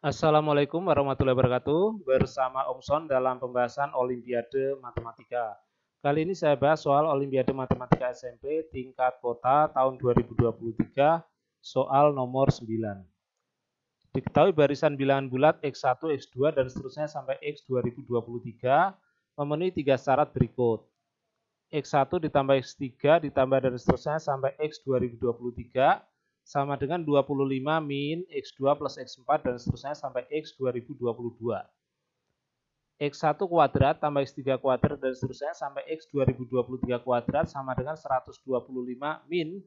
Assalamualaikum warahmatullahi wabarakatuh. Bersama Om Son dalam pembahasan Olimpiade Matematika. Kali ini saya bahas soal Olimpiade Matematika SMP tingkat kota tahun 2023, soal nomor 9. Diketahui barisan bilangan bulat X1, X2, dan seterusnya sampai X 2023 memenuhi 3 syarat berikut. X1 ditambah X3 ditambah dan seterusnya sampai X 2023 sama dengan 25 min X2 plus X4 dan seterusnya sampai X 2022. X1 kuadrat tambah X3 kuadrat dan seterusnya sampai X 2023 kuadrat sama dengan 125 min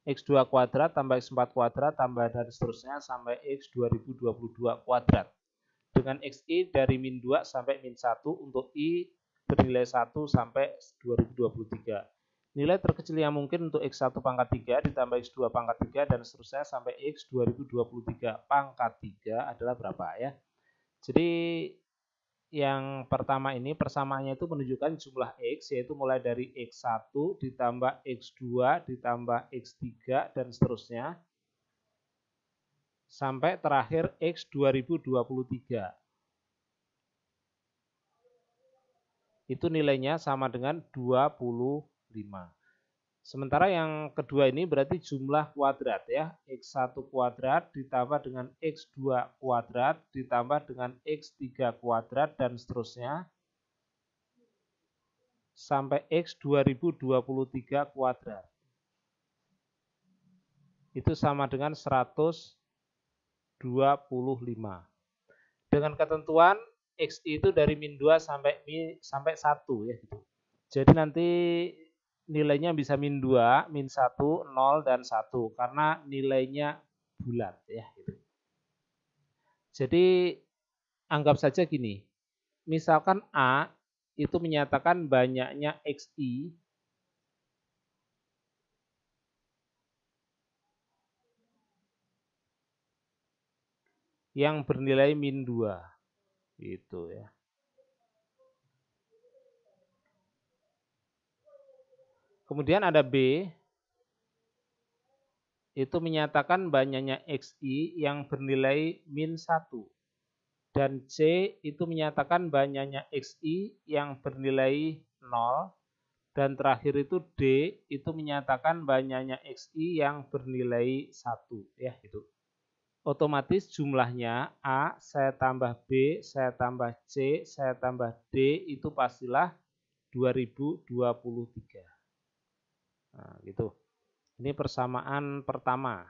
X2 kuadrat tambah X4 kuadrat tambah dan seterusnya sampai X 2022 kuadrat. Dengan XI dari min 2 sampai min 1 untuk I bernilai 1 sampai 2023. Nilai terkecil yang mungkin untuk X1 pangkat 3 ditambah X2 pangkat 3 dan seterusnya sampai X 2023 pangkat 3 adalah berapa ya. Jadi yang pertama ini persamaannya itu menunjukkan jumlah X, yaitu mulai dari X1 ditambah X2 ditambah X3 dan seterusnya sampai terakhir X 2023. Itu nilainya sama dengan 25. Sementara yang kedua ini berarti jumlah kuadrat ya. X1 kuadrat ditambah dengan X2 kuadrat ditambah dengan X3 kuadrat dan seterusnya sampai X 2023 kuadrat. Itu sama dengan 125. Dengan ketentuan XI itu dari min 2 sampai 1 ya gitu. Jadi nanti nilainya bisa min 2, min 1, 0, dan 1 karena nilainya bulat ya gitu. Jadi anggap saja gini, misalkan A itu menyatakan banyaknya XI yang bernilai min 2 gitu ya. Kemudian ada B itu menyatakan banyaknya XI yang bernilai min 1. Dan C itu menyatakan banyaknya XI yang bernilai 0. Dan terakhir itu D itu menyatakan banyaknya XI yang bernilai 1. Ya, gitu. Otomatis jumlahnya A saya tambah B, saya tambah C, saya tambah D itu pastilah 2023. Nah, gitu. Ini persamaan pertama.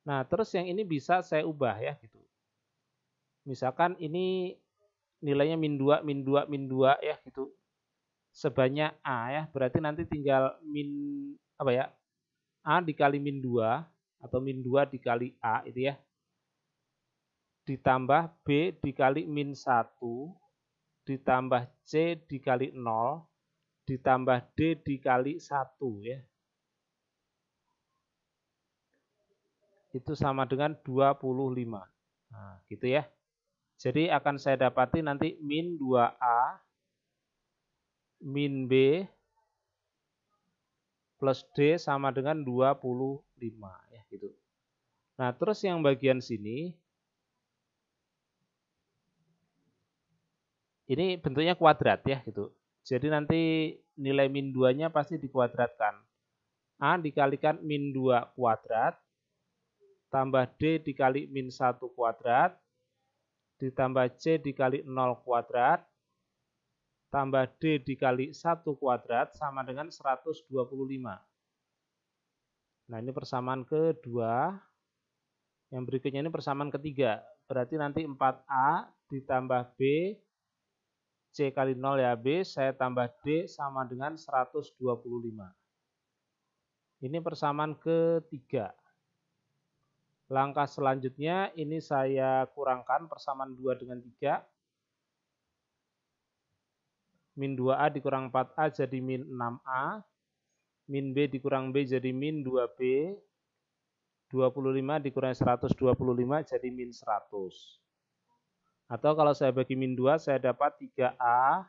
Nah, terus yang ini bisa saya ubah ya gitu. Misalkan ini nilainya min 2, min 2, min 2 ya gitu. Sebanyak A ya, berarti nanti tinggal min apa ya? A dikali min 2 atau min 2 dikali A itu ya. Ditambah B dikali min 1 ditambah C dikali 0 ditambah D dikali 1 ya. Itu sama dengan 25. Nah, gitu ya. Jadi akan saya dapati nanti min 2A min B plus D sama dengan 25 ya gitu. Nah, terus yang bagian sini ini bentuknya kuadrat ya gitu. Jadi nanti nilai min 2-nya pasti dikuadratkan. A dikalikan min 2 kuadrat tambah D dikali min 1 kuadrat ditambah C dikali 0 kuadrat tambah D dikali 1 kuadrat sama dengan 125. Nah, ini persamaan kedua. Yang berikutnya ini persamaan ketiga. Berarti nanti 4A ditambah B, C kali 0 ya B, saya tambah D sama dengan 125. Ini persamaan ketiga. Langkah selanjutnya ini saya kurangkan persamaan 2 dengan 3. Min 2A dikurang 4A jadi min 6A. Min B dikurang B jadi min 2B. 25 dikurangi 125 jadi min 100. Atau kalau saya bagi min 2 saya dapat 3A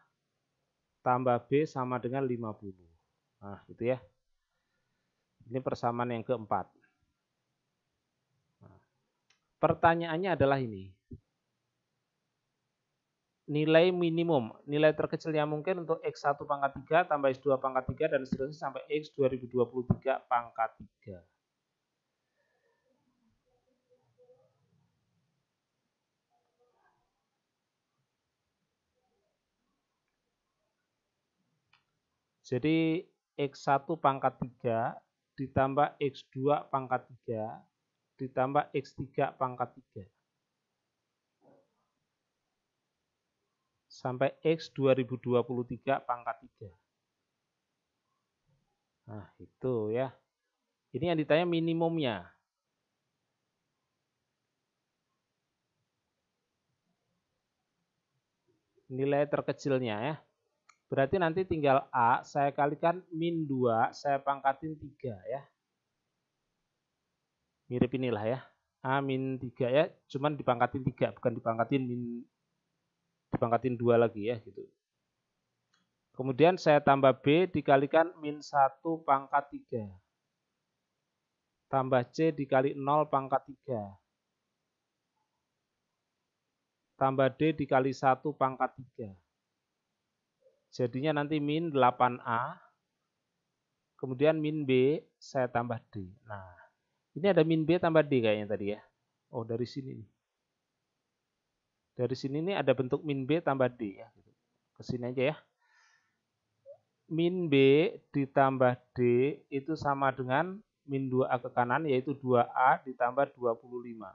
tambah B sama dengan 50. Nah, gitu ya. Ini persamaan yang keempat. Pertanyaannya adalah ini. Nilai minimum, nilai terkecilnya mungkin untuk X1 pangkat 3 tambah X2 pangkat 3 dan seterusnya sampai X 2023 pangkat 3. Jadi X1 pangkat 3 ditambah X2 pangkat 3 ditambah X3 pangkat 3. Sampai X 2023 pangkat 3. Nah, itu ya. Ini yang ditanya minimumnya. Nilai terkecilnya ya. Berarti nanti tinggal A, saya kalikan min 2, saya pangkatin 3 ya. Mirip inilah ya. A min 3 ya, cuman dipangkatin 3, bukan dipangkatin 2 lagi ya gitu. Kemudian saya tambah B dikalikan min 1 pangkat 3. Tambah C dikali 0 pangkat 3. Tambah D dikali 1 pangkat 3. Jadinya nanti min 8A. Kemudian min B saya tambah D. Nah, ini ada min B tambah D kayaknya tadi ya. Oh, dari sini. Dari sini nih ada bentuk min B tambah D ya. Ke sini aja ya. Min B ditambah D itu sama dengan min 2A ke kanan, yaitu 2A ditambah 25.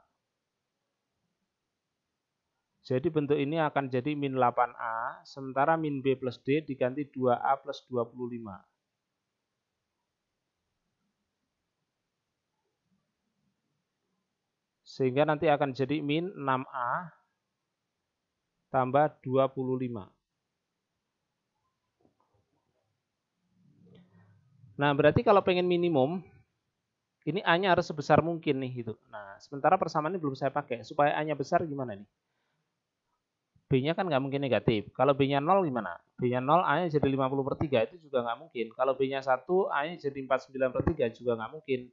Jadi bentuk ini akan jadi min 8A, sementara min B plus D diganti 2A plus 25. Sehingga nanti akan jadi min 6A tambah 25. Nah, berarti kalau pengen minimum, ini A-nya harus sebesar mungkin nih gitu. Nah, sementara persamaan ini belum saya pakai. Supaya A-nya besar gimana nih? B-nya kan nggak mungkin negatif. Kalau B-nya 0 gimana? B-nya 0, A-nya jadi 50/3, itu juga nggak mungkin. Kalau B-nya 1, A-nya jadi 49/3, juga nggak mungkin.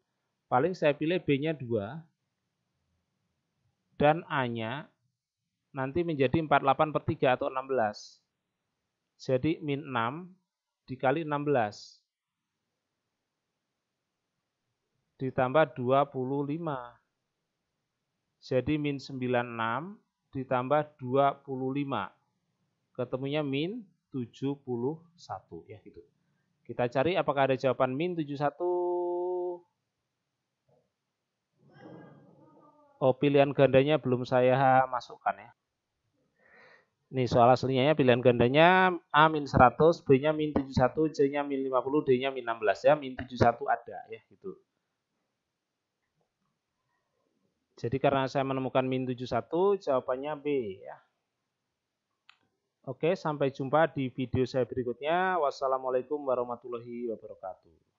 Paling saya pilih B-nya 2, dan A-nya nanti menjadi 48/3 atau 16. Jadi min 6 dikali 16. Ditambah 25. Jadi min 96 ditambah 25. Ketemunya min 71 ya gitu. Kita cari apakah ada jawaban min 71. Oh, pilihan gandanya belum saya masukkan ya. Nih soal aslinya ya, pilihan gandanya A min 100, B-nya min 71, C-nya min 50, D-nya min 16 ya. Min 71 ada ya gitu. Jadi karena saya menemukan min 71, jawabannya B ya. Oke, sampai jumpa di video saya berikutnya. Wassalamualaikum warahmatullahi wabarakatuh.